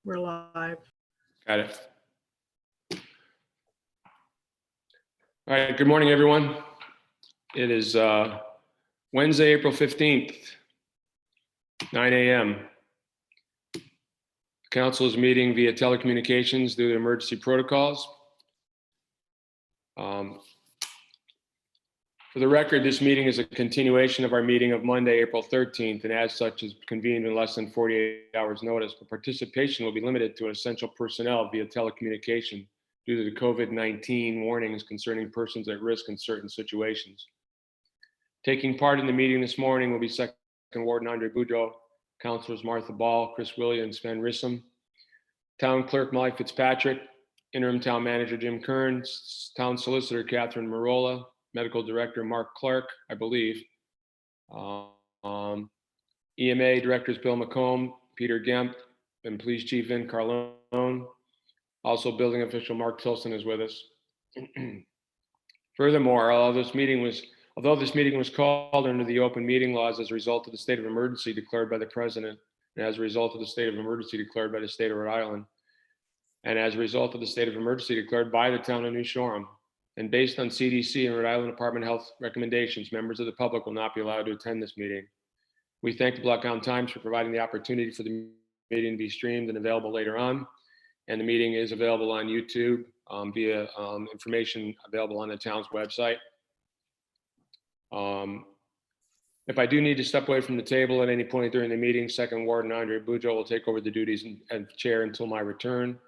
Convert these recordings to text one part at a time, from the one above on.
We're live. Got it. All right, good morning, everyone. It is Wednesday, April 15th, 9 a.m. The council is meeting via telecommunications due to emergency protocols. For the record, this meeting is a continuation of our meeting of Monday, April 13th, and as such is convened in less than 48 hours notice. But participation will be limited to essential personnel via telecommunication due to the COVID-19 warnings concerning persons at risk in certain situations. Taking part in the meeting this morning will be Second Warden Andre Boudreau, Councilors Martha Ball, Chris Willie, and Sven Rissam, Town Clerk Molly Fitzpatrick, Interim Town Manager Jim Kearns, Town Solicitor Catherine Marola, Medical Director Mark Clark, I believe. EMA Directors Bill McComb, Peter Gemp, and Police Chief Vin Carlone. Also, Building Official Mark Tilson is with us. Furthermore, although this meeting was called under the open meeting laws as a result of the state of emergency declared by the President, and as a result of the state of emergency declared by the state of Rhode Island, and as a result of the state of emergency declared by the town of New Shoreham, and based on CDC and Rhode Island Department of Health recommendations, members of the public will not be allowed to attend this meeting. We thank the Blacktown Times for providing the opportunity for the meeting to be streamed and available later on. And the meeting is available on YouTube via information available on the town's website. If I do need to step away from the table at any point during the meeting, Second Warden Andre Boudreau will take over the duties and chair until my return.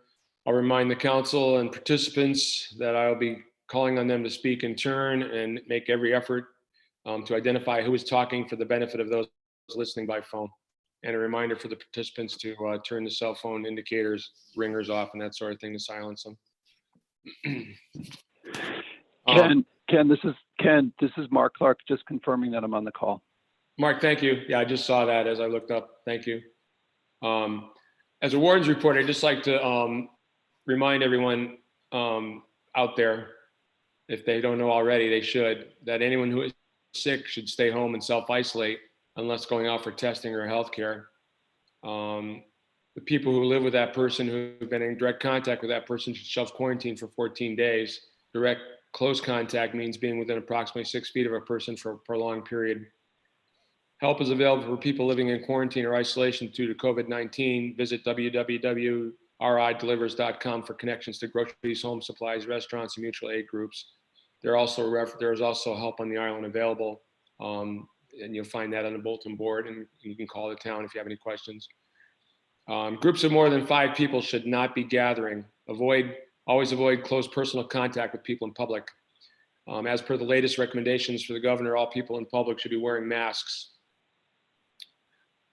I'll remind the council and participants that I'll be calling on them to speak in turn and make every effort to identify who is talking for the benefit of those listening by phone. And a reminder for the participants to turn the cell phone indicators, ringers off, and that sort of thing to silence them. Ken, this is Mark Clark, just confirming that I'm on the call. Mark, thank you. Yeah, I just saw that as I looked up. Thank you. As a warden's report, I'd just like to remind everyone out there, if they don't know already, they should, that anyone who is sick should stay home and self-isolate unless going out for testing or healthcare. The people who live with that person, who've been in direct contact with that person, should self-quarantine for 14 days. Direct close contact means being within approximately 6 feet of a person for a prolonged period. Help is available for people living in quarantine or isolation due to COVID-19. Visit www.ridelivers.com for connections to groceries, home supplies, restaurants, and mutual aid groups. There's also help on the island available, and you'll find that on the bulletin board, and you can call the town if you have any questions. Groups of more than 5 people should not be gathering. Always avoid close personal contact with people in public. As per the latest recommendations for the governor, all people in public should be wearing masks.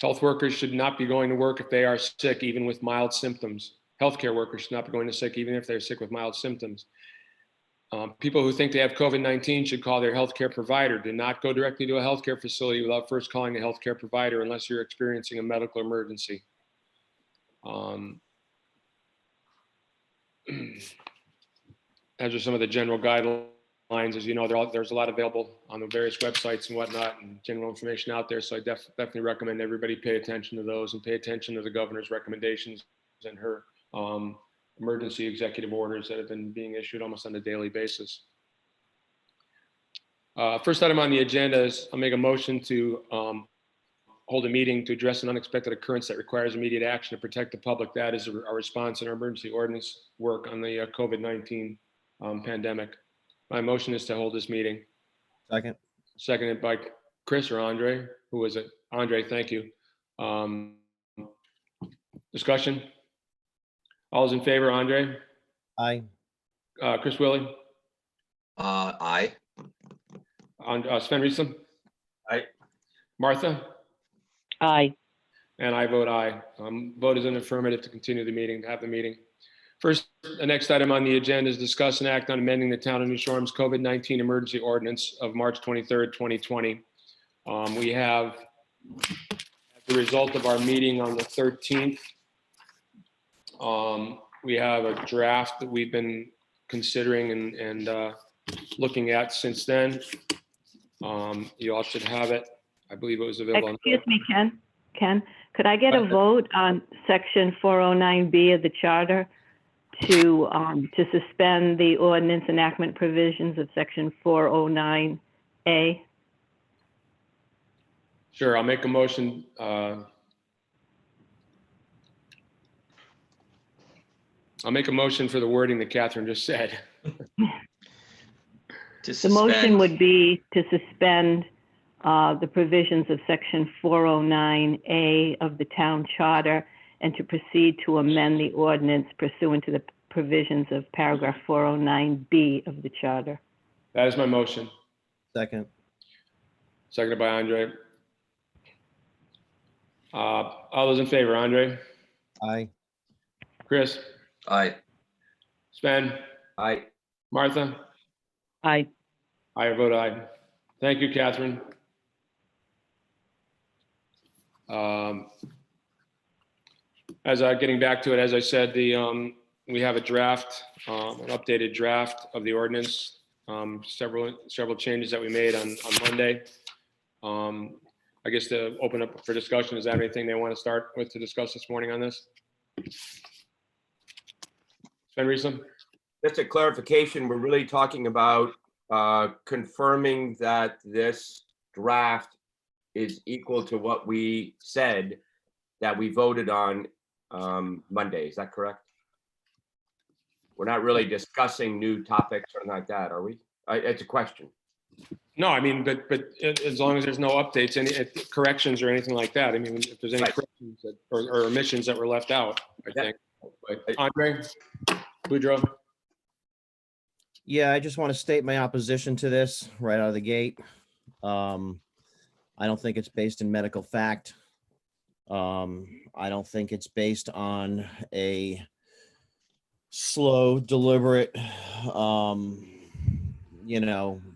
Health workers should not be going to work if they are sick, even with mild symptoms. Healthcare workers should not be going to sick, even if they're sick with mild symptoms. People who think they have COVID-19 should call their healthcare provider. Do not go directly to a healthcare facility without first calling a healthcare provider unless you're experiencing a medical emergency. As are some of the general guidelines. As you know, there's a lot available on the various websites and whatnot, and general information out there. So I definitely recommend everybody pay attention to those and pay attention to the governor's recommendations and her emergency executive orders that have been being issued almost on a daily basis. First item on the agenda is I'll make a motion to hold a meeting to address an unexpected occurrence that requires immediate action to protect the public. That is our response and our emergency ordinance work on the COVID-19 pandemic. My motion is to hold this meeting. Second. Seconded by Chris or Andre. Who was it? Andre, thank you. Discussion? All those in favor, Andre? Aye. Chris Willie? Aye. Sven Rissam? Aye. Martha? Aye. And I vote aye. Vote is an affirmative to continue the meeting, to have the meeting. First, the next item on the agenda is discuss and act on amending the town of New Shoreham's COVID-19 emergency ordinance of March 23rd, 2020. We have, as a result of our meeting on the 13th, we have a draft that we've been considering and looking at since then. You all should have it. I believe it was available. Excuse me, Ken. Ken, could I get a vote on section 409B of the charter to suspend the ordinance enactment provisions of section 409A? Sure, I'll make a motion. I'll make a motion for the wording that Catherine just said. The motion would be to suspend the provisions of section 409A of the town charter and to proceed to amend the ordinance pursuant to the provisions of paragraph 409B of the charter. That is my motion. Second. Seconded by Andre. All those in favor, Andre, Aye. Chris, Aye. Sven, Aye. Martha? Aye. I vote aye. Thank you, Catherine. Getting back to it, as I said, we have a draft, an updated draft of the ordinance. Several changes that we made on Monday. I guess to open up for discussion, is there anything they want to start with to discuss this morning on this? Sven Riesel? Just a clarification, we're really talking about confirming that this draft is equal to what we said that we voted on Monday. Is that correct? We're not really discussing new topics or anything like that, are we? It's a question. No, I mean, but as long as there's no updates, any corrections or anything like that, I mean, if there's any Right. corrections or omissions that were left out, I Yeah. think. But Andre, Boudreaux? Yeah, I just want to state my opposition to this right out of the gate. I don't think it's based in medical fact. I don't think it's based on a slow, deliberate,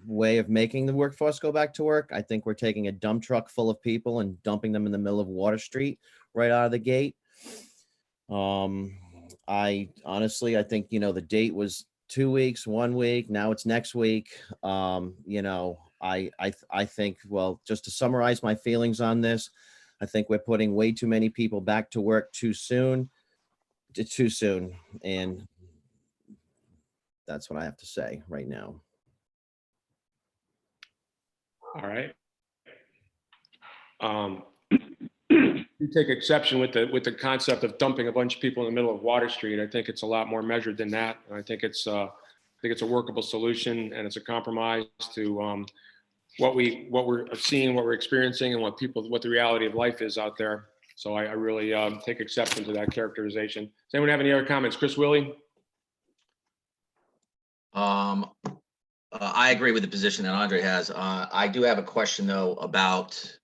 way of making the workforce go back to work. I think we're taking a dump truck full of people and dumping them in the middle of Water Street right out of the gate. I honestly, I think, the date was 2 weeks, 1 week, now it's next week. I think, well, just to summarize my feelings on this, I think we're putting way too many people back to work too soon. And that's what I have to say right now. All right. You take exception with the concept of dumping a bunch of people in the middle of Water Street. I think it's a lot more measured than that. And I think it's a workable solution, and it's a compromise to what we're seeing, what we're experiencing, and what the reality of life is out there. So I really take exception to that characterization. Does anyone have any other comments? Chris Willie? I agree with the position that Andre has. I do have a question though about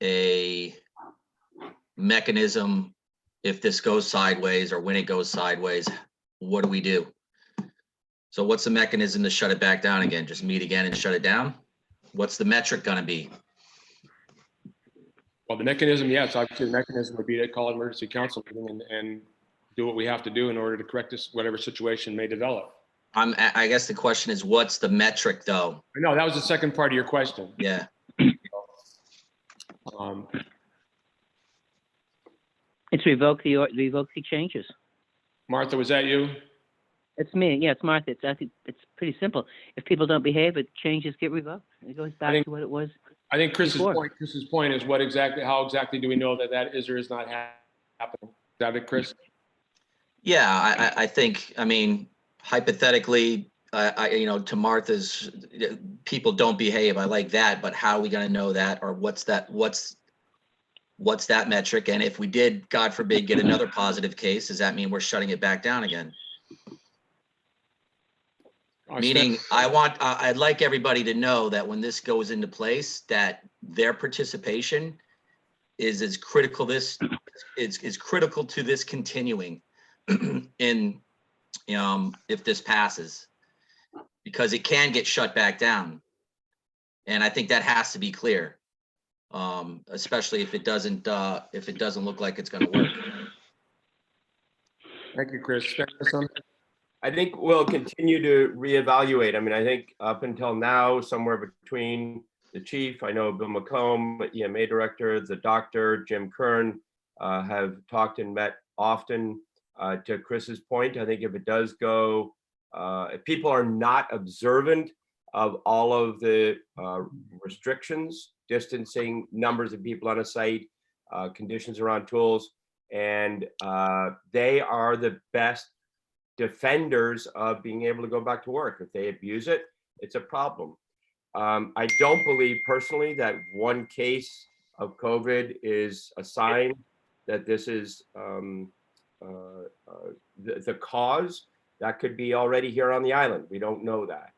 a mechanism if this goes sideways or when it goes sideways, what do we do? So what's the mechanism to shut it back down again? Just meet again and shut it down? What's the metric gonna be? Well, the mechanism, yes, obviously the mechanism would be to call emergency council meeting and do what we have to do in order to correct this, whatever situation may develop. I guess the question is, what's the metric though? No, that was the second part of your question. Yeah. It's revoke the changes. Martha, was that you? It's me. Yeah, it's Martha. It's pretty simple. If people don't behave, changes get revoked. It goes back to what it was. I think Chris's before. point is how exactly do we know that is or is not happening? Is that it, Chris? Yeah, I think, I mean, hypothetically, to Martha's, people don't behave. I like that, but how are we going to know that, or what's that metric? And if we did, God forbid, get another positive case, does that mean we're shutting it back down again? Meaning, I'd like everybody to know that when this goes into place, that their participation is as critical. This is critical to this continuing in, if this passes, because it can get shut back down, and I think that has to be clear, especially if it doesn't look like it's going to work. Thank you, Chris. I think we'll continue to reevaluate. I mean, I think up until now, somewhere between the chief, I know Bill McComb, EMA director, the doctor, Jim Kern, have talked and met often. To Chris's point, I think if it does go, if people are not observant of all of the restrictions, distancing, numbers of people on a site, conditions around tools, and they are the best defenders of being able to go back to work. If they abuse it, it's a problem. I don't believe personally that one case of COVID is a sign that this is the cause. That could be already here on the island. We don't know that.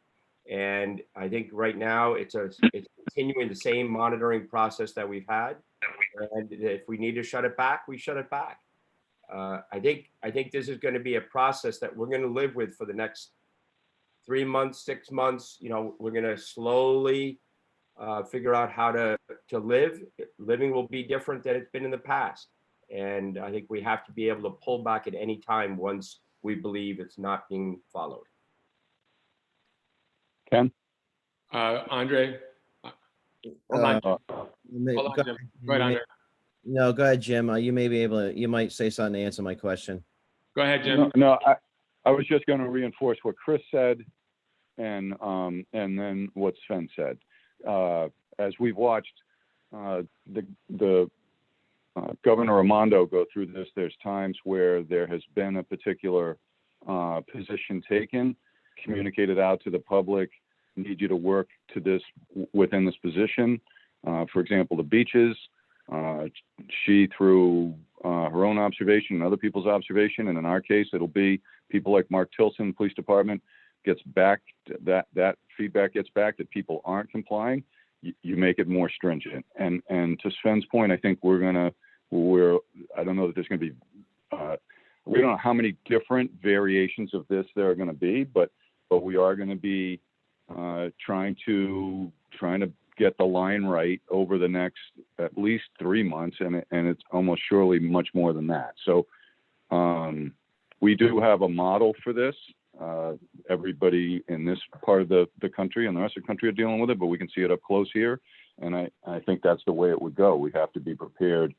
And I think right now it's continuing the same monitoring process that we've had. And if we need to shut it back, we shut it back. I think this is going to be a process that we're going to live with for the next 3 months, 6 months. You know, we're going to slowly figure out how to live. Living will be different than it's been in the past. And I think we have to be able to pull back at any time once we believe it's not being followed. Ken? Andre? Hold on. Uh, Hold on, Jim. Go ahead, Andre. No, go ahead, Jim. You may be able to, you might say something to answer my question. Go ahead, Jim. No, I was just going to reinforce what Chris said and then what Sven said. As we've watched the Governor Raimondo go through this, there's times where there has been a particular position taken, communicated out to the public, need you to work to this within this position. For example, the beaches, she through her own observation and other people's observation, and in our case, it'll be people like Mark Tilson, police department, gets back that feedback gets back that people aren't complying. You make it more stringent. And to Sven's point, I think I don't know that there's going to be, we don't know how many different variations of this there are going to be, but we are going to be trying to get the line right over the next at least 3 months, and it's almost surely much more than that. So we do have a model for this. Everybody in this part of the country and the rest of the country are dealing with it, but we can see it up close here. And I think that's the way it would go. We have to be prepared.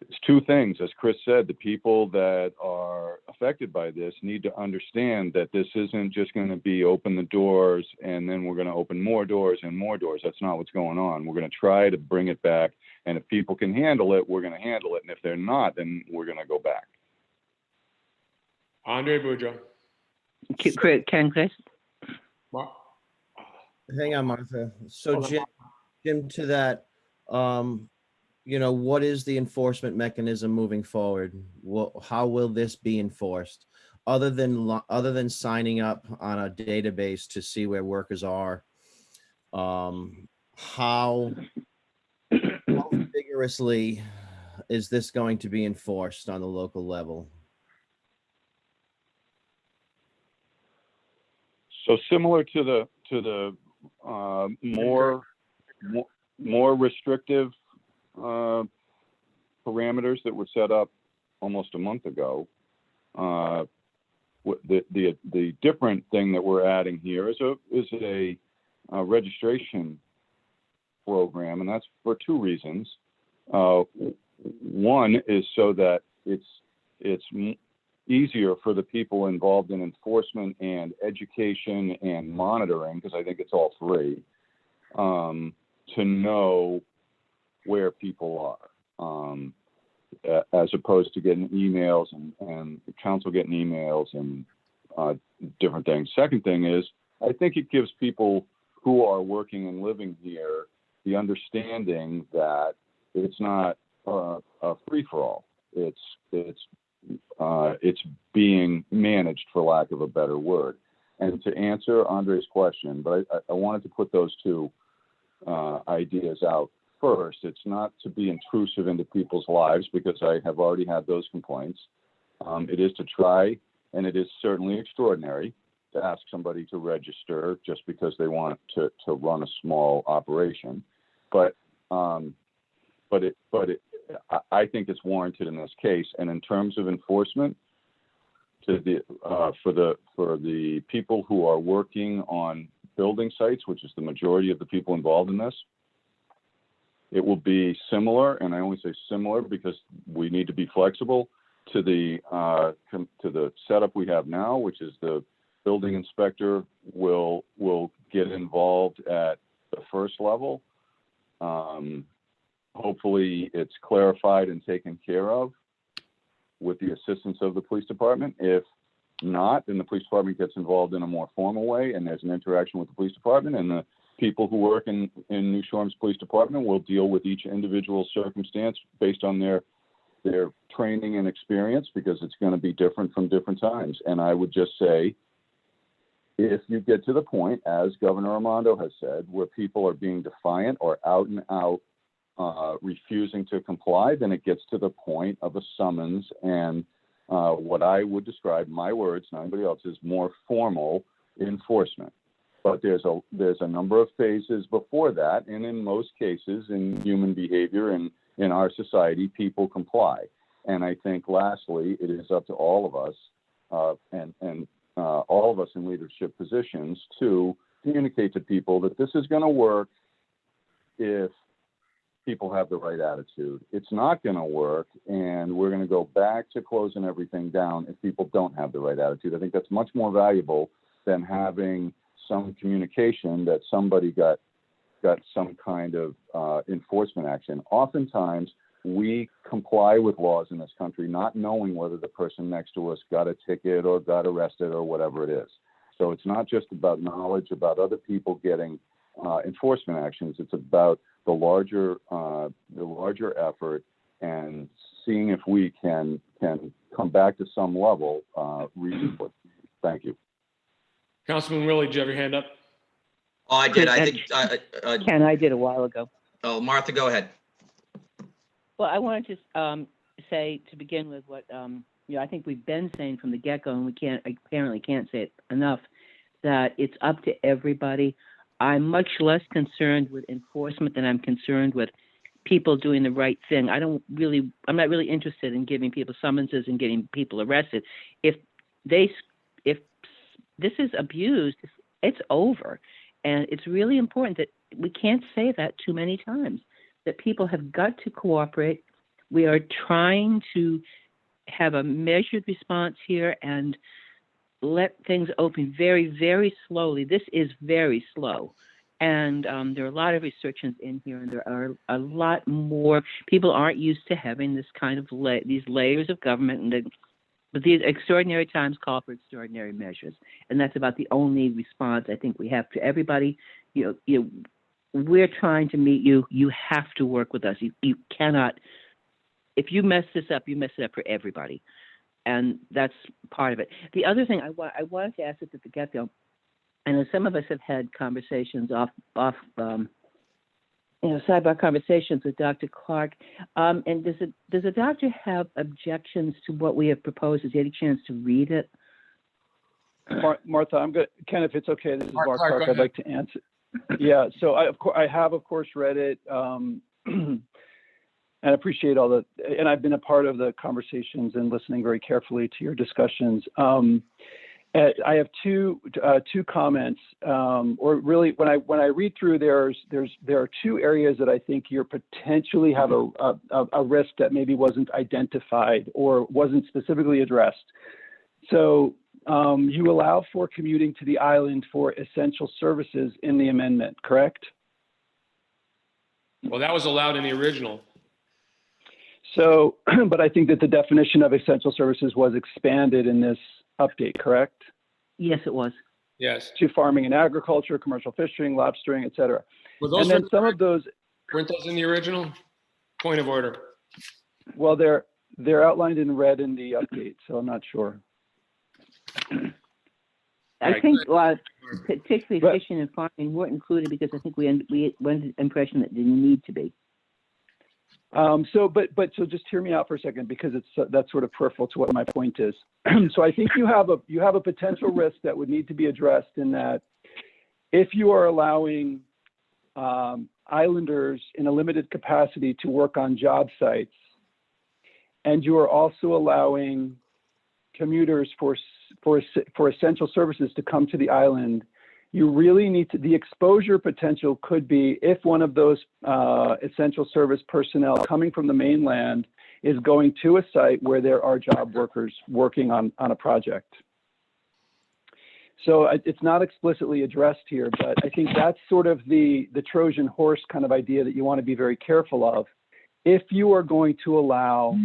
It's two things. As Chris said, the people that are affected by this need to understand that this isn't just going to be open the doors and then we're going to open more doors and more doors. That's not what's going on. We're going to try to bring it back. And if people can handle it, we're going to handle it. And if they're not, then we're going to go back. Andre Boudreau. Ken, Chris? Mark? Hang on, Martha. So Hold on. Jim, to that, what is the enforcement mechanism moving forward? How will this be enforced? Other than signing up on a database to see where workers are, how vigorously is this going to be enforced on the local level? So similar to the more restrictive parameters that were set up almost a month ago. The different thing that we're adding here is a registration program, and that's for two reasons. One is so that it's easier for the people involved in enforcement and education and monitoring, because I think it's all three, to know where people are, as opposed to getting emails and the council getting emails and different things. Second thing is, I think it gives people who are working and living here the understanding that it's not a free-for-all. It's being managed, for lack of a better word. And to answer Andre's question, but I wanted to put those two ideas out first. It's not to be intrusive into people's lives, because I have already had those complaints. It is to try, and it is certainly extraordinary to ask somebody to register just because they want to run a small operation. But I think it's warranted in this case. And in terms of enforcement, for the people who are working on building sites, which is the majority of the people involved in this. It will be similar, and I only say similar because we need to be flexible to the setup we have now, which is the building inspector will get involved at the first level. Hopefully it's clarified and taken care of with the assistance of the police department. If not, then the police department gets involved in a more formal way, and there's an interaction with the police department, and the people who work in New Shorehams Police Department will deal with each individual circumstance based on their training and experience, because it's going to be different from different times. And I would just say, if you get to the point, as Governor Armando has said, where people are being defiant or out and out refusing to comply, then it gets to the point of a summons and what I would describe, my words, not anybody else's, more formal enforcement. But there's a number of phases before that, and in most cases in human behavior and in our society, people comply. And I think lastly, it is up to all of us and all of us in leadership positions to communicate to people that this is going to work if people have the right attitude. It's not going to work, and we're going to go back to closing everything down if people don't have the right attitude. I think that's much more valuable than having some communication that somebody got some kind of enforcement action. Oftentimes, we comply with laws in this country not knowing whether the person next to us got a ticket or got arrested or whatever it is. So it's not just about knowledge about other people getting enforcement actions. It's about the larger effort and seeing if we can come back to some level reasonably. Thank you. Councilman Willie, did you have your hand up? Oh, I did. I think, Ken, I did a while ago. oh, Martha, go ahead. Well, I wanted to say to begin with what I think we've been saying from the get-go, and we apparently can't say it enough, that it's up to everybody. I'm much less concerned with enforcement than I'm concerned with people doing the right thing. I'm not really interested in giving people summonses and getting people arrested. If this is abused, it's over. And it's really important that we can't say that too many times, that people have got to cooperate. We are trying to have a measured response here and let things open very, very slowly. This is very slow. And there are a lot of restrictions in here, and there are a lot more. People aren't used to having this kind of these layers of government, but these extraordinary times call for extraordinary measures. And that's about the only response I think we have to everybody. We're trying to meet you. You have to work with us. You cannot, if you mess this up, you mess it up for everybody. And that's part of it. The other thing I wanted to ask this at the get-go, I know some of us have had conversations sidebar conversations with Dr. Clark. And does a doctor have objections to what we have proposed? Has he had a chance to read it? Martha, I'm good. Ken, if it's okay, this is Mark Clark. Go I'd like to answer. Yeah, so I have, of course, read it. And I appreciate and I've been a part of the conversations and listening very carefully to your discussions. I have two comments, or really, when I read through, there are two areas that I think you potentially have a risk that maybe wasn't identified or wasn't specifically addressed. So you allow for commuting to the island for essential services in the amendment, correct? Well, that was allowed in the original. So, but I think that the definition of essential services was expanded in this update, correct? Yes, it was. Yes. To farming and agriculture, commercial fishing, lobstering, et cetera. And then some of those, weren't those in the original? Point of order. well, they're outlined in red in the update, so I'm not sure. I think particularly fishing and farming weren't included because I think we had the impression that they didn't need to be. So just hear me out for a second, because that's sort of peripheral to what my point is. So I think you have a potential risk that would need to be addressed, in that if you are allowing islanders in a limited capacity to work on job sites, and you are also allowing commuters for essential services to come to the island, you really need to, the exposure potential could be if one of those essential service personnel coming from the mainland is going to a site where there are job workers working on a project. So it's not explicitly addressed here, but I think that's sort of the Trojan horse kind of idea that you want to be very careful of. If you are going to allow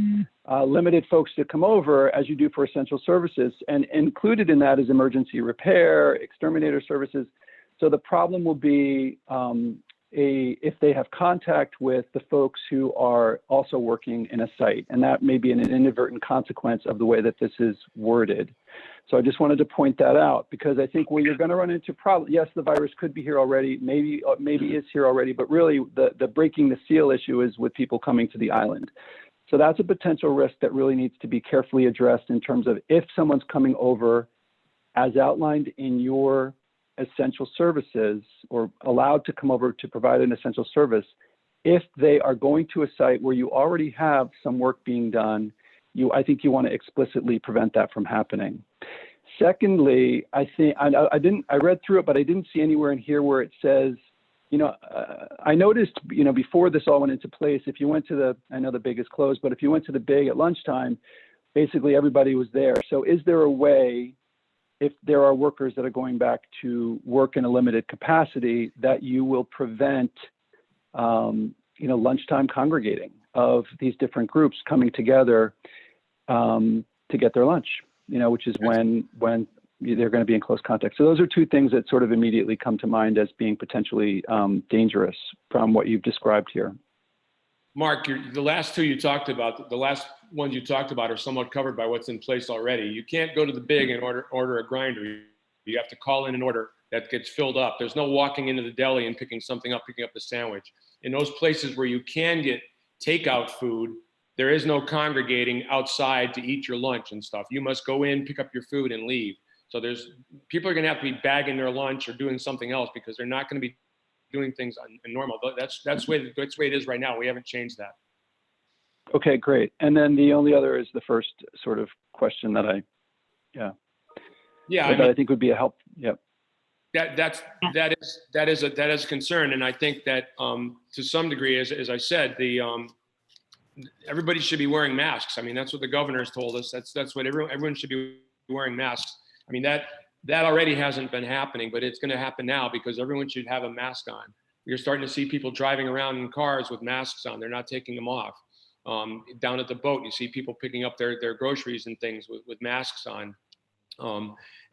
limited folks to come over, as you do for essential services, and included in that is emergency repair, exterminator services. So the problem will be if they have contact with the folks who are also working in a site, and that may be an inadvertent consequence of the way that this is worded. So I just wanted to point that out, because I think where you're going to run into problems, yes, the virus could be here already, maybe is here already, but really the breaking the seal issue is with people coming to the island. So that's a potential risk that really needs to be carefully addressed in terms of if someone's coming over as outlined in your essential services or allowed to come over to provide an essential service, if they are going to a site where you already have some work being done, I think you want to explicitly prevent that from happening. Secondly, I think I read through it, but I didn't see anywhere in here where it says, I noticed, before this all went into place, if you went to I know the Big is closed, but if you went to the Big at lunchtime, basically everybody was there. So is there a way, if there are workers that are going back to work in a limited capacity, that you will prevent, lunchtime congregating of these different groups coming together to get their lunch, which is when they're going to be in close contact. So those are two things that sort of immediately come to mind as being potentially dangerous from what you've described here. Mark, the last two you talked about, the last ones you talked about are somewhat covered by what's in place already. You can't go to the Big and order a grinder. You have to call in an order that gets filled up. There's no walking into the deli and picking something up, picking up a sandwich. In those places where you can get takeout food, there is no congregating outside to eat your lunch and stuff. You must go in, pick up your food, and leave. So people are going to have to be bagging their lunch or doing something else because they're not going to be doing things in normal. That's the way it is right now. We haven't changed that. Okay, great. And then the only other is the first sort of question that I think would be a help. Yep. That is a concern, and I think that to some degree, as I said, everybody should be wearing masks. I mean, that's what the governor has told us. That's what everyone should be wearing masks. I mean, that already hasn't been happening, but it's going to happen now because everyone should have a mask on. You're starting to see people driving around in cars with masks on. They're not taking them off. Down at the boat, you see people picking up their groceries and things with masks on.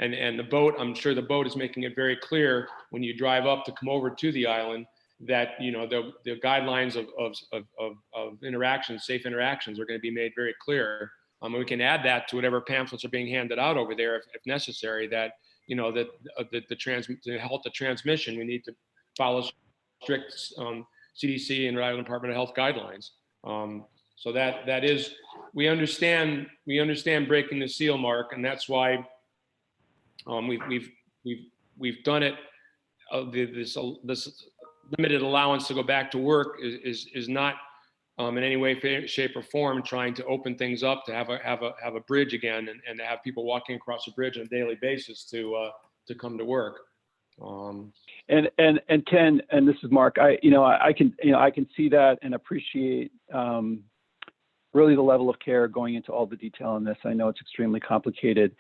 And the boat, I'm sure the boat is making it very clear when you drive up to come over to the island that, the guidelines of interactions, safe interactions are going to be made very clear. We can add that to whatever pamphlets are being handed out over there if necessary, that, to halt the transmission, we need to follow strict CDC and Rhode Island Department of Health guidelines. So that is, we understand breaking the seal, Mark, and that's why we've done it. This limited allowance to go back to work is not in any way, shape, or form trying to open things up to have a bridge again and to have people walking across a bridge on a daily basis to come to work. And Ken, and this is Mark, I can see that and appreciate really the level of care going into all the detail in this. I know it's extremely complicated.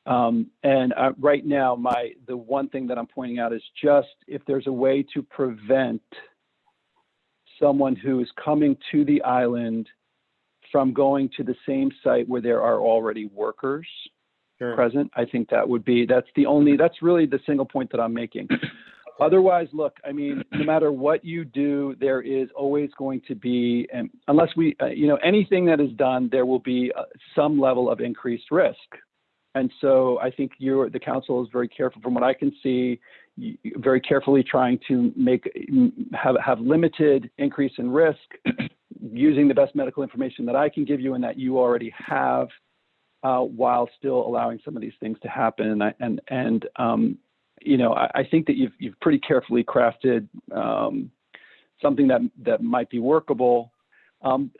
And right now, the one thing that I'm pointing out is just if there's a way to prevent someone who is coming to the island from going to the same site where there are already workers present, I think that's really the single point that I'm making. Otherwise, look, I mean, no matter what you do, there is always going to be, and unless anything that is done, there will be some level of increased risk. And so I think the council is very careful, from what I can see, very carefully trying to have limited increase in risk using the best medical information that I can give you and that you already have, while still allowing some of these things to happen. I think that you've pretty carefully crafted something that might be workable. But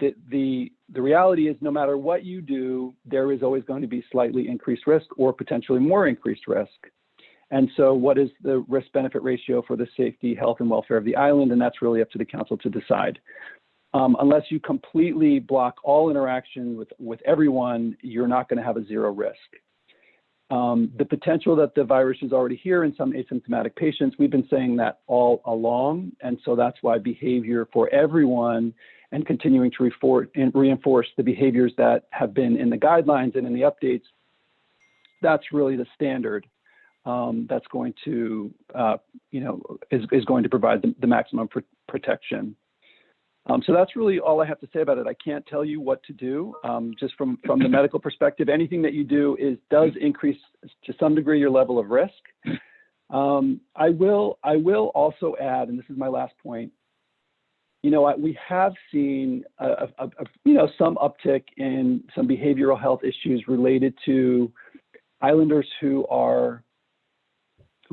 the reality is, no matter what you do, there is always going to be slightly increased risk or potentially more increased risk. And so what is the risk-benefit ratio for the safety, health, and welfare of the island? And that's really up to the council to decide. Unless you completely block all interaction with everyone, you're not going to have a zero risk. The potential that the virus is already here in some asymptomatic patients, we've been saying that all along. And so that's why behavior for everyone and continuing to reinforce the behaviors that have been in the guidelines and in the updates, that's really the standard that's going to, is going to provide the maximum protection. So that's really all I have to say about it. I can't tell you what to do. Just from the medical perspective, anything that you do does increase to some degree your level of risk. I will also add, and this is my last point. We have seen some uptick in some behavioral health issues related to islanders who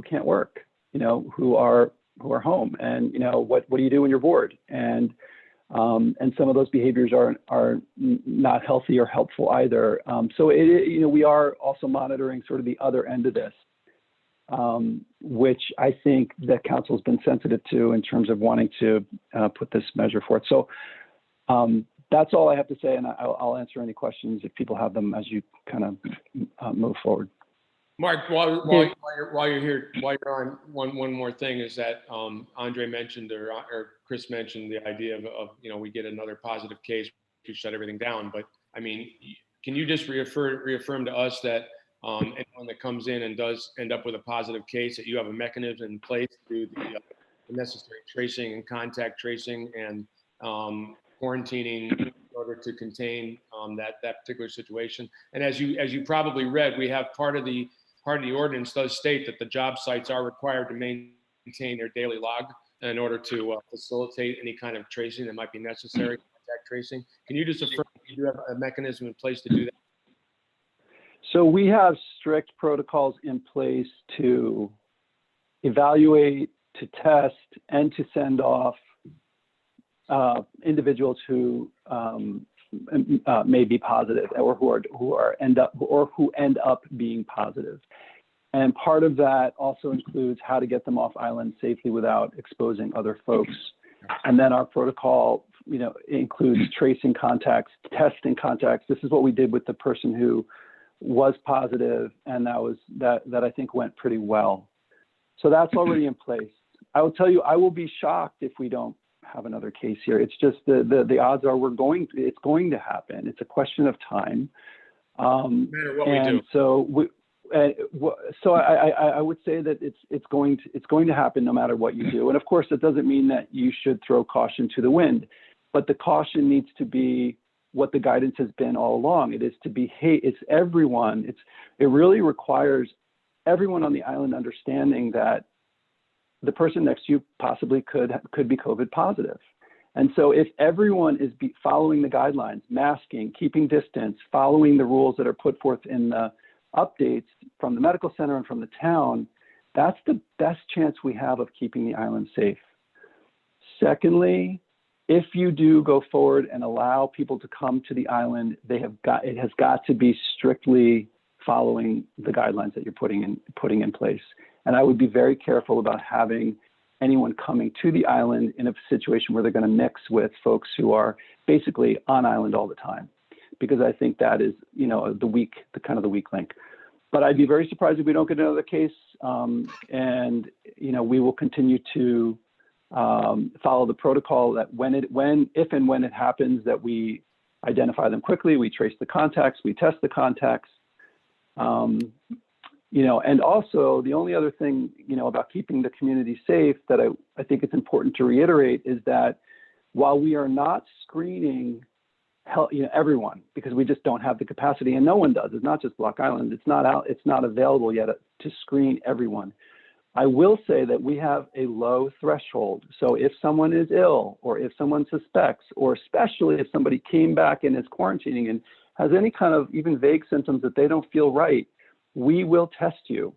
can't work, who are home, and what do you do when you're bored? And some of those behaviors are not healthy or helpful either. So we are also monitoring sort of the other end of this, which I think the council's been sensitive to in terms of wanting to put this measure forth. So that's all I have to say, and I'll answer any questions if people have them as you kind of move forward. Mark, while you're here, while you're on, one more thing is that Andre mentioned or Chris mentioned the idea of we get another positive case, we shut everything down. But I mean, can you just reaffirm to us that anyone that comes in and does end up with a positive case, that you have a mechanism in place to do the necessary tracing and contact tracing and quarantining in order to contain that particular situation? And as you probably read, we have part of the ordinance does state that the job sites are required to maintain their daily log in order to facilitate any kind of tracing that might be necessary, contact tracing. Can you just affirm you do have a mechanism in place to do that? So we have strict protocols in place to evaluate, to test, and to send off individuals who may be positive or who end up being positive. And part of that also includes how to get them off island safely without exposing other folks. And then our protocol, includes tracing contacts, testing contacts. This is what we did with the person who was positive, and that I think went pretty well. So that's already in place. I will tell you, I will be shocked if we don't have another case here. It's just the odds are it's going to happen. It's a question of time. No matter what we do. So I would say that it's going to happen no matter what you do. And of course, it doesn't mean that you should throw caution to the wind, but the caution needs to be what the guidance has been all along. It is to be, hey, it's everyone. It really requires everyone on the island understanding that the person next to you possibly could be COVID positive. And so if everyone is following the guidelines, masking, keeping distance, following the rules that are put forth in the updates from the medical center and from the town, that's the best chance we have of keeping the island safe. Secondly, if you do go forward and allow people to come to the island, it has got to be strictly following the guidelines that you're putting in place. And I would be very careful about having anyone coming to the island in a situation where they're going to mix with folks who are basically on island all the time, because I think that is, the weak link. But I'd be very surprised if we don't get another case. And we will continue to follow the protocol that if and when it happens, that we identify them quickly, we trace the contacts, we test the contacts. And also the only other thing, about keeping the community safe that I think it's important to reiterate is that while we are not screening everyone, because we just don't have the capacity, and no one does, it's not just Block Island, it's not available yet to screen everyone. I will say that we have a low threshold. So if someone is ill, or if someone suspects, or especially if somebody came back and is quarantining and has any kind of even vague symptoms that they don't feel right, we will test you,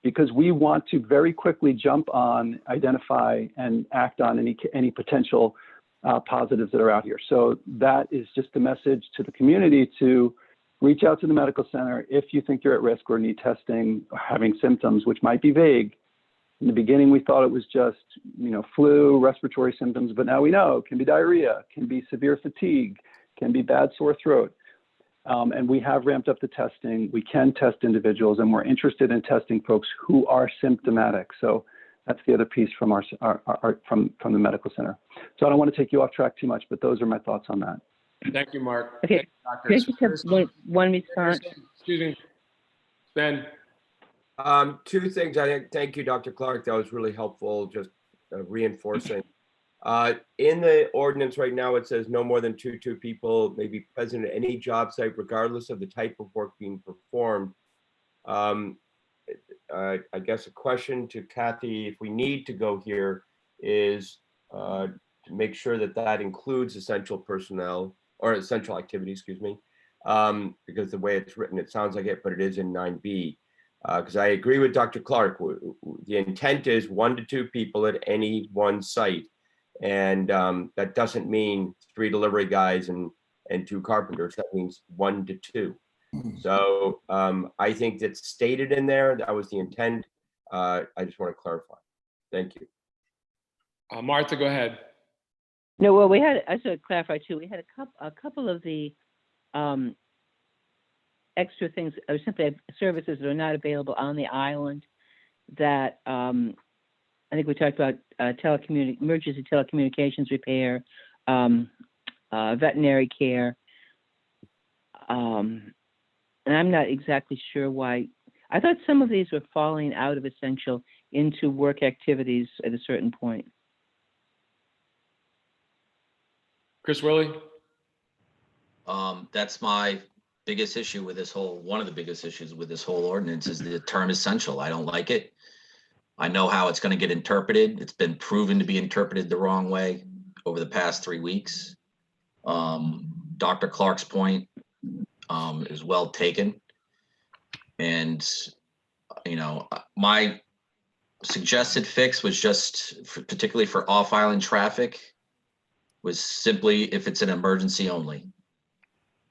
because we want to very quickly jump on, identify, and act on any potential positives that are out here. So that is just a message to the community to reach out to the medical center if you think you're at risk or need testing or having symptoms, which might be vague. In the beginning, we thought it was just, flu, respiratory symptoms, but now we know it can be diarrhea, can be severe fatigue, can be bad sore throat. And we have ramped up the testing. We can test individuals, and we're interested in testing folks who are symptomatic. So that's the other piece from from the medical center. So I don't want to take you off track too much, but those are my thoughts on that. Thank you, Mark. Okay. Thank you, Can I doctors. just have one response? Excuse me. Ben, Two things. Thank you, Dr. Clark. That was really helpful, just reinforcing. In the ordinance right now, it says no more than two people may be present at any job site, regardless of the type of work being performed. I guess a question to Kathy, if we need to go here, is to make sure that that includes essential personnel or essential activity, excuse me, because the way it's written, it sounds like it, but it is in 9B. Because I agree with Dr. Clark. The intent is 1 to 2 people at any one site. And that doesn't mean 3 delivery guys and 2 carpenters. That means 1 to 2. So I think that's stated in there. That was the intent. I just want to clarify. Thank you. Martha, go ahead. No, well, we had, I should clarify too, we had a couple of the extra things, or simply services that are not available on the island that I think we talked about emergency telecommunications repair, veterinary care. And I'm not exactly sure why. I thought some of these were falling out of essential into work activities at a certain point. Chris Willie? That's my biggest issue with this one of the biggest issues with this whole ordinance is the term essential. I don't like it. I know how it's going to get interpreted. It's been proven to be interpreted the wrong way over the past 3 weeks. Dr. Clark's point is well taken. And, my suggested fix was just, particularly for off-island traffic, was simply if it's an emergency only.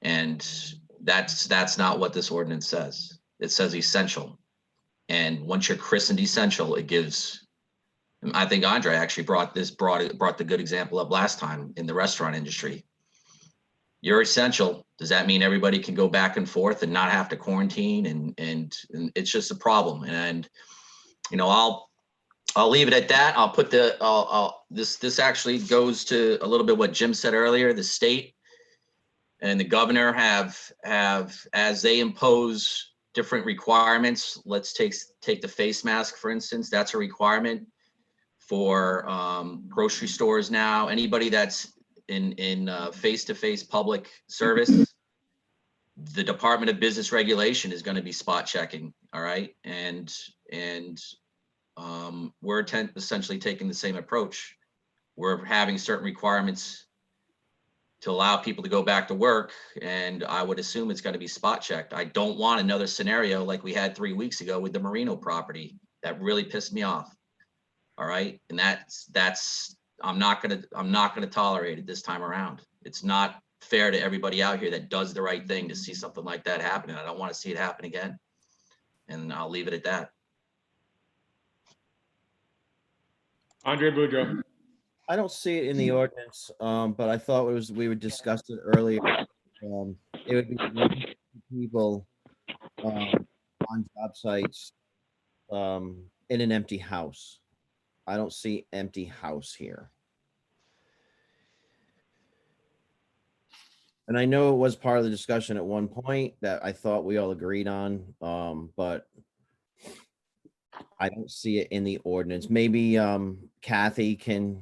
And that's not what this ordinance says. It says essential. And once you're christened essential, it gives, I think Andre actually brought the good example up last time in the restaurant industry. You're essential. Does that mean everybody can go back and forth and not have to quarantine? And it's just a problem. And, I'll leave it at that. I'll put this actually goes to a little bit what Jim said earlier. The state and the governor have as they impose different requirements. Let's take the face mask, for instance. That's a requirement for grocery stores now. Anybody that's in face-to-face public service, the Department of Business Regulation is going to be spot checking. All right, and we're essentially taking the same approach. We're having certain requirements to allow people to go back to work, and I would assume it's going to be spot checked. I don't want another scenario like we had 3 weeks ago with the Marino property. That really pissed me off. All right, and that's I'm not gonna tolerate it this time around. It's not fair to everybody out here that does the right thing to see something like that happening. I don't want to see it happen again, and I'll leave it at that. Andre Boudreau. I don't see it in the ordinance, but I thought we would discuss it earlier. It would be people on job sites in an empty house. I don't see empty house here. And I know it was part of the discussion at one point that I thought we all agreed on, but I don't see it in the ordinance. Maybe Kathy can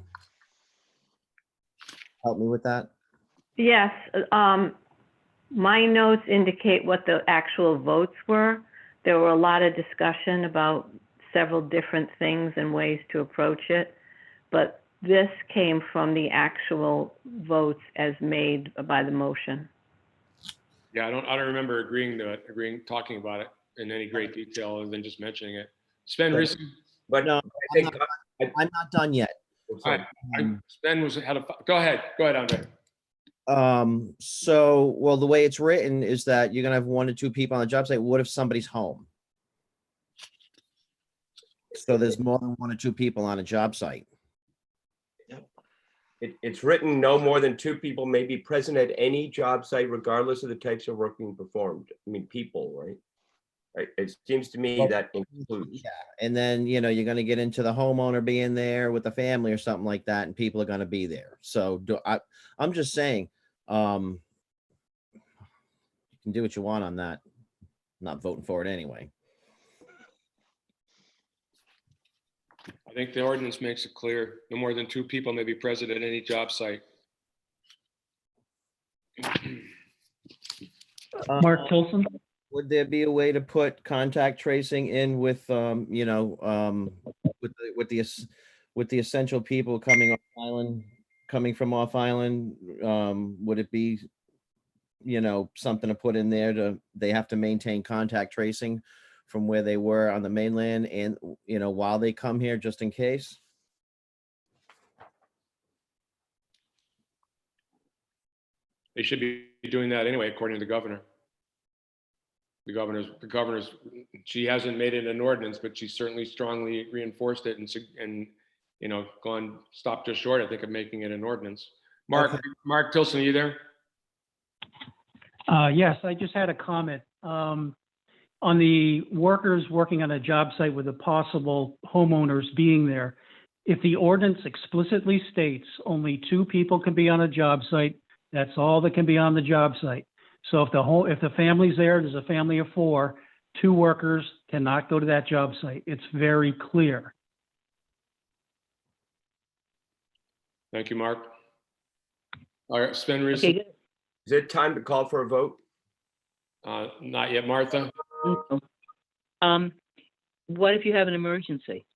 help me with that. Yes, my notes indicate what the actual votes were. There were a lot of discussion about several different things and ways to approach it, but this came from the actual votes as made by the motion. Yeah, I don't remember talking about it in any great detail other than just mentioning it. Sven Rissen. But No, I think I'm not done yet. All right. Sven go ahead, Andre. So, well, the way it's written is that you're gonna have 1 to 2 people on the job site. What if somebody's home? So there's more than 1 or 2 people on a job site. It's written, no more than 2 people may be present at any job site regardless of the types of work being performed. I mean, people, right? Right, it seems to me Well, that includes. Yeah, and then, you know, you're gonna get into the homeowner being there with the family or something like that, and people are gonna be there. So I'm just saying, you can do what you want on that. I'm not voting for it anyway. I think the ordinance makes it clear, no more than 2 people may be present at any job site. Mark Tilson? Would there be a way to put contact tracing in with, you know, with the essential people coming from off island? Would it be, you know, something to put in there they have to maintain contact tracing from where they were on the mainland and, you know, while they come here, just in case? They should be doing that anyway, according to the governor. The governor's, she hasn't made it an ordinance, but she certainly strongly reinforced it and, you know, stopped just short, I think, of making it an ordinance. Okay. Mark Tilson, are you there? Yes, I just had a comment. On the workers working on a job site with the possible homeowners being there, if the ordinance explicitly states only 2 people can be on a job site, that's all that can be on the job site. So if the family's there's a family of 4, 2 workers cannot go to that job site. It's very clear. Thank you, Mark. All right, Sven Reese. Okay, good. Is it time to call for a vote? Not yet, Martha. What if you have an emergency?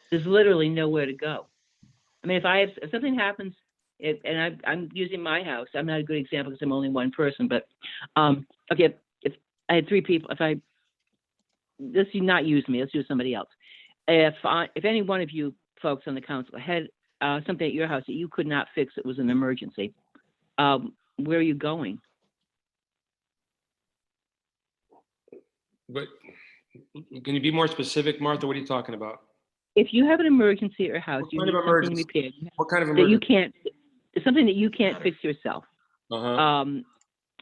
There's literally nowhere to go. I mean, if something happens, and I'm using my house, I'm not a good example because I'm only one person, but okay, if I had 3 people, let's not use me, let's use somebody else. If any one of you folks on the council had something at your house that you could not fix, it was an emergency, where are you going? But can you be more specific, Martha? What are you talking about? If you have an emergency at your house, What you kind need of something emergency? repaired What kind of that you emergency? can't, something that you can't fix yourself. Uh-huh.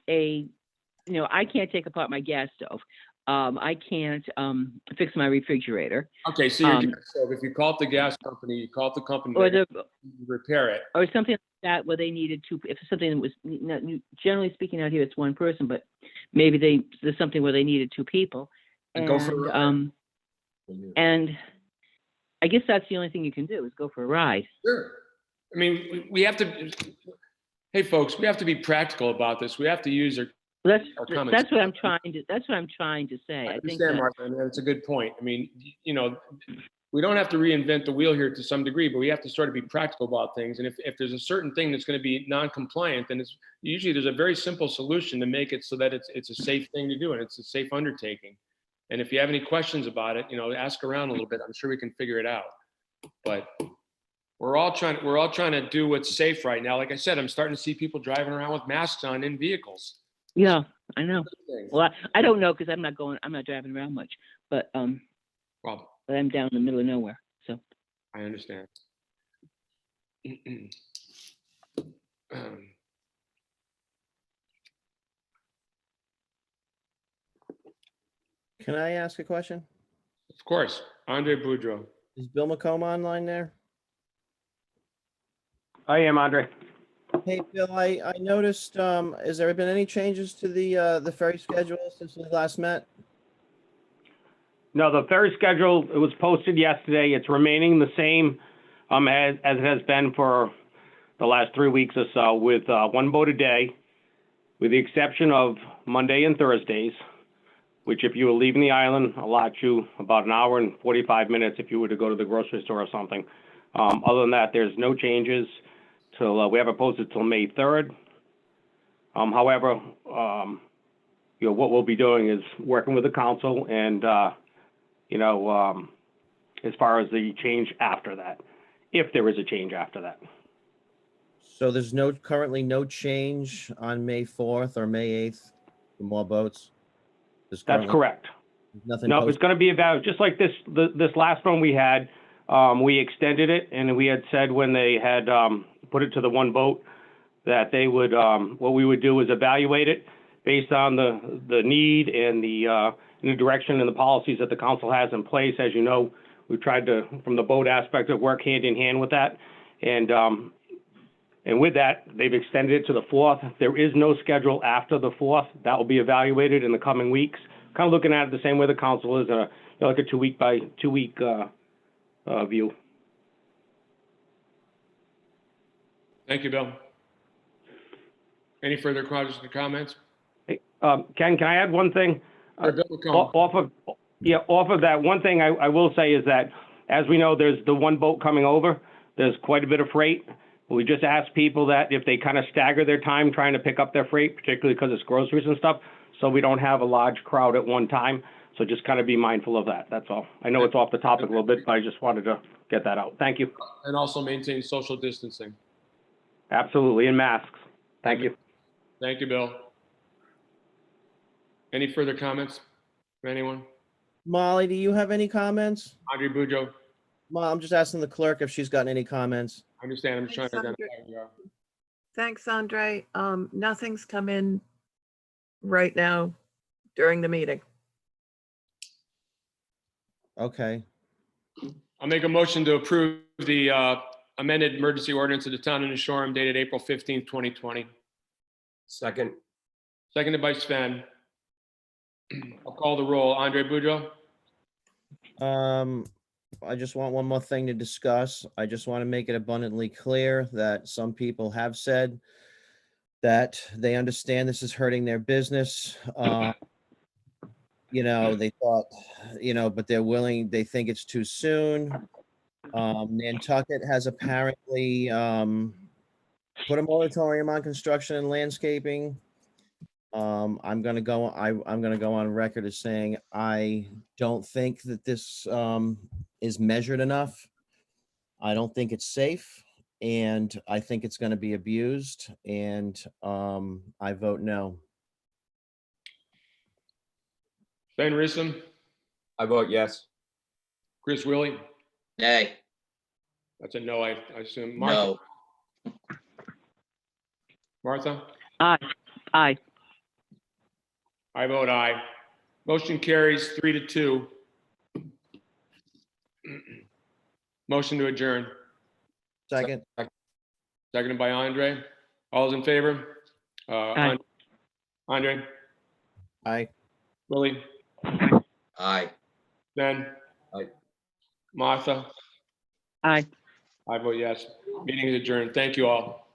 I can't take apart my gas stove. I can't fix my refrigerator. Okay, so if you call up the gas company, you call up the company, Or they the repair it. or something like that where they needed to, if something was, generally speaking out here, it's one person, but maybe there's something where they needed 2 people. And go for a ride. And I guess that's the only thing you can do is go for a ride. Sure. I mean, we have to, hey, folks, we have to be practical about this. We have to use our That's comments. that's what I'm trying to say. I I think understand, that, Martha, and that's a good point. I mean, you know, we don't have to reinvent the wheel here to some degree, but we have to sort of be practical about things. And if there's a certain thing that's going to be non-compliant, then it's usually there's a very simple solution to make it so that it's a safe thing to do and it's a safe undertaking. And if you have any questions about it, you know, ask around a little bit. I'm sure we can figure it out. But we're all trying to do what's safe right now. Like I said, I'm starting to see people driving around with masks on in vehicles. yeah, I know. Well, I don't know because I'm not driving around much, but Well, but I'm down in the middle of nowhere. So I understand. Can I ask a question? Of course, Andre Boudreau. Is Bill McComb online there? I am, Andre. Hey, Bill, I noticed, has there been any changes to the ferry schedule since we last met? No, the ferry schedule, it was posted yesterday. It's remaining the same as it has been for the last 3 weeks or so, with 1 boat a day, with the exception of Monday and Thursdays, which if you were leaving the island, allot you about 1 hour and 45 minutes if you were to go to the grocery store or something. Other than that, there's no changes till we have it posted till May 3rd. However, what we'll be doing is working with the council and, as far as the change after that, if there is a change after that. So there's currently no change on May 4th or May 8th for more boats? There's That's currently correct. nothing No, it's posted? going to be about, just like this last one we had, we extended it, and we had said when they had put it to the one boat, that they would, what we would do is evaluate it based on the need and the direction and the policies that the council has in place. As you know, we've tried to, from the boat aspect, of work hand in hand with that. And with that, they've extended it to the 4th. There is no schedule after the 4th. That will be evaluated in the coming weeks. Kind of looking at it the same way the council is, like a 2 week by 2 week view. Thank you, Bill. Any further questions or comments? Hey, Ken, can I add one thing? Sure, Bill McComb. Off of that, one thing I will say is that, as we know, there's the one boat coming over. There's quite a bit of freight. We just ask people that if they kind of stagger their time trying to pick up their freight, particularly because it's groceries and stuff, so we don't have a large crowd at one time. So just kind of be mindful of that. That's all. I know it's off the topic a little bit, but I just wanted to get that out. Thank you. And also maintain social distancing. Absolutely, and masks. Thank you. Thank you, Bill. Any further comments from anyone? Molly, do you have any comments? Andre Bujo, I'm just asking the clerk if she's gotten any comments. I understand. I'm just trying to Thanks, identify who you are. Thanks, Andre. Nothing's come in right now during the meeting. Okay, I'll make a motion to approve the amended emergency ordinance of the town of New Shoreham dated April 15th, 2020. Second, Seconded by Sven. I'll call the roll. Andre Bujo, I just want one more thing to discuss. I just want to make it abundantly clear that some people have said that they understand this is hurting their business. They thought, but they're willing, they think it's too soon. Nantucket has apparently put a moratorium on construction and landscaping. I'm gonna go on record as saying I don't think that this is measured enough. I don't think it's safe, and I think it's going to be abused, and I vote no. Ben Rissom, I vote yes. Chris Willie. Nay, That's a no, I assume. Martha. no, Martha? Aye. Aye. I vote aye. Motion carries 3-2. Motion to adjourn. Second. Seconded by Andre. All those in favor? Aye. Andre, Aye. Willie, aye. Ben? Aye. Martha? Aye. I vote yes. Meeting is adjourned. Thank you all.